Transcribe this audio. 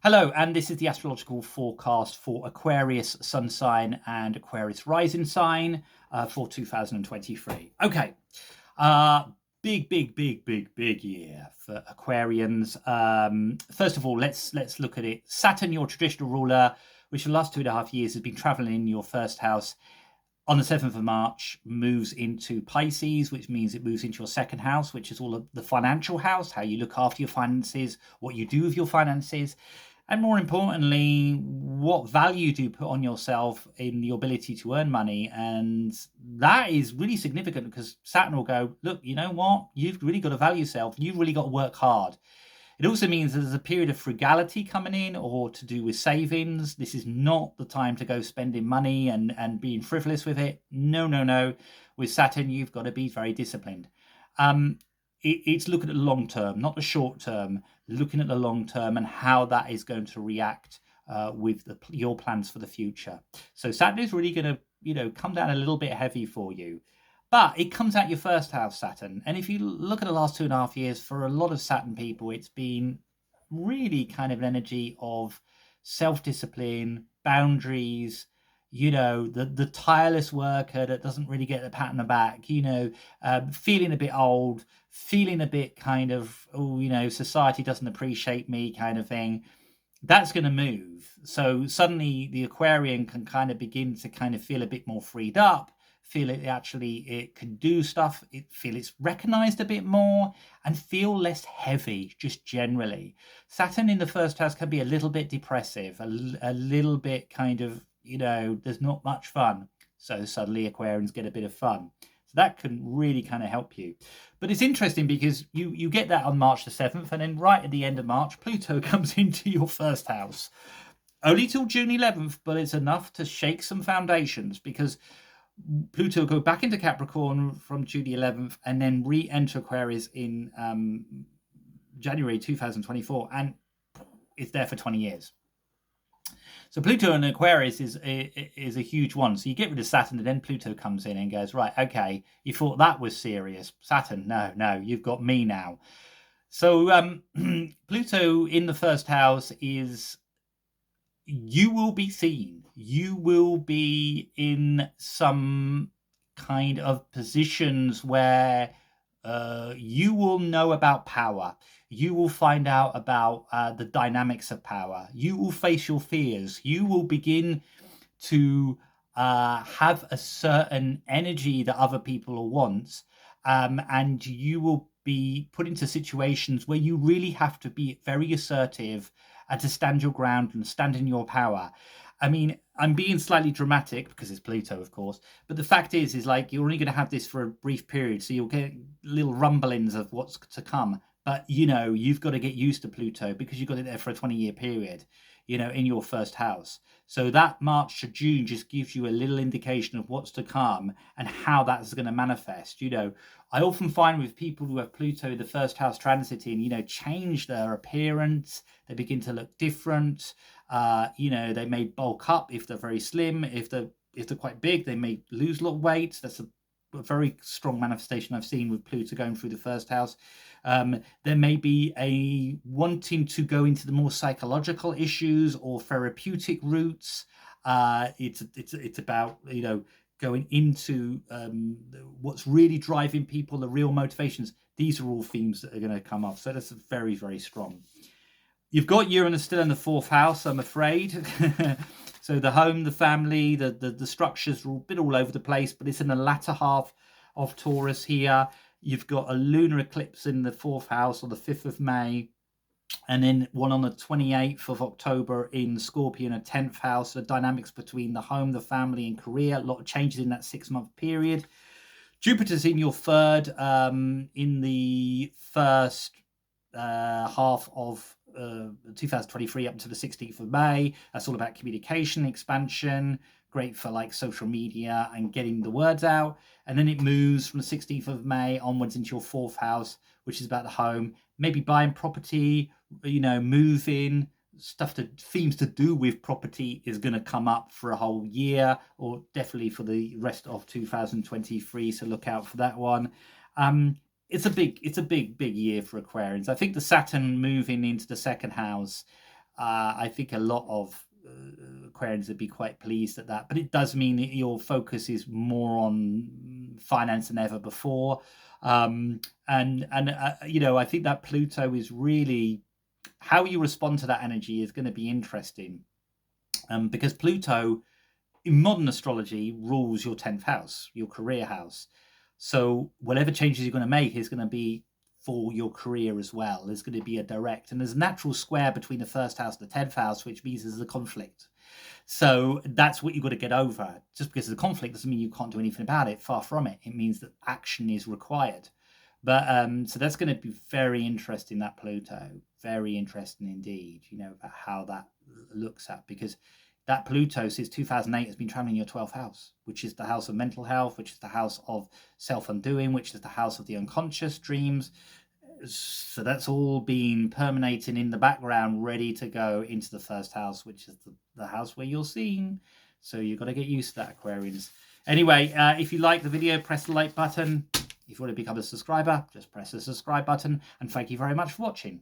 Hello, and this is the astrological forecast for Aquarius sun sign and Aquarius rising sign for 2023. Okay, uh, big year for Aquarians. First of all, let's look at it. Saturn, your traditional ruler, which for the last 2.5 years has been traveling in your first house, on the 7th of March moves into Pisces, which means it moves into your second house, which is all of the financial house, how you look after your finances, what you do with your finances, and more importantly, what value do you put on yourself in your ability to earn money. And that is really significant because Saturn will go, look, you know what? You've really got to value yourself. You've really got to work hard. It also means there's a period of frugality coming in, or to do with savings. This is not the time to go spending money and being frivolous with it. No. With Saturn, you've got to be very disciplined. It's looking at the long term, not the short term, looking at the long term and how that is going to react with your plans for the future. So Saturn is really going to, come down a little bit heavy for you. But it comes out your first house, Saturn. And if you look at the last 2.5 years, for a lot of Saturn people, it's been really kind of an energy of self-discipline, boundaries, the tireless worker that doesn't really get the pat on the back, feeling a bit old, feeling a bit kind of, society doesn't appreciate me kind of thing. That's going to move. So suddenly the Aquarian can kind of begin to kind of feel a bit more freed up, feel it can do stuff, feel it's recognized a bit more, and feel less heavy just generally. Saturn in the first house can be a little bit depressive, a little bit kind of, there's not much fun. So suddenly Aquarians get a bit of fun. So that can really kind of help you. But it's interesting because you get that on March the 7th, and then right at the end of March, Pluto comes into your first house. Only till June 11th, but it's enough to shake some foundations, because Pluto will go back into Capricorn from June the 11th and then re-enter Aquarius in January 2024, and it's there for 20 years. So Pluto in Aquarius is a huge one. So you get rid of Saturn, and then Pluto comes in and goes, right, okay, you thought that was serious. Saturn, no, you've got me now. So Pluto in the first house is, you will be seen. You will be in some kind of positions where you will know about power. You will find out about the dynamics of power. You will face your fears. You will begin to have a certain energy that other people want, and you will be put into situations where you really have to be very assertive and to stand your ground and stand in your power. I mean, I'm being slightly dramatic because it's Pluto, of course, but the fact is like, you're only going to have this for a brief period, so you'll get little rumblings of what's to come. But, you've got to get used to Pluto because you've got it there for a 20-year period, in your first house. So that March to June just gives you a little indication of what's to come and how that's going to manifest. I often find with people who have Pluto, the first house transiting, change their appearance. They begin to look different. They may bulk up if they're very slim. If they're quite big, they may lose a lot of weight. That's a very strong manifestation I've seen with Pluto going through the first house. There may be a wanting to go into the more psychological issues or therapeutic routes. It's about going into what's really driving people, the real motivations. These are all themes that are going to come up. So that's very, very strong. You've got Uranus still in the 4th house, I'm afraid. So the home, the family, the structures are a bit all over the place, but it's in the latter half of Taurus here. You've got a lunar eclipse in the 4th house on the 5th of May, and then one on the 28th of October in Scorpio, a 10th house. The dynamics between the home, the family, and career, a lot of changes in that 6-month period. Jupiter's in your 3rd in the first half of 2023 up to the 16th of May. That's all about communication, expansion, great for like social media and getting the words out. And then it moves from the 16th of May onwards into your 4th house, which is about the home, maybe buying property, moving, themes to do with property is going to come up for a whole year, or definitely for the rest of 2023. So look out for that one. It's a big year for Aquarians. I think the Saturn moving into the second house I think a lot of Aquarians would be quite pleased at that. But it does mean that your focus is more on finance than ever before. You know, I think that Pluto is really, how you respond to that energy is going to be interesting. Because Pluto in modern astrology rules your 10th house, your career house. So whatever changes you're going to make is going to be for your career as well. There's going to be a direct, and there's a natural square between the first house and the 10th house, which means there's a conflict. So that's what you've got to get over. Just because there's a conflict doesn't mean you can't do anything about it. Far from it. It means that action is required. But so that's going to be very interesting, that Pluto. Very interesting indeed, you know, about how that looks at, because that Pluto since 2008 has been traveling your 12th house, which is the house of mental health, which is the house of self-undoing, which is the house of the unconscious, dreams. So that's all been permeating in the background, ready to go into the first house, which is the house where you're seen. So you've got to get used to that, Aquarians. Anyway, if you like the video, press the like button. If you want to become a subscriber, just press the subscribe button. And thank you very much for watching.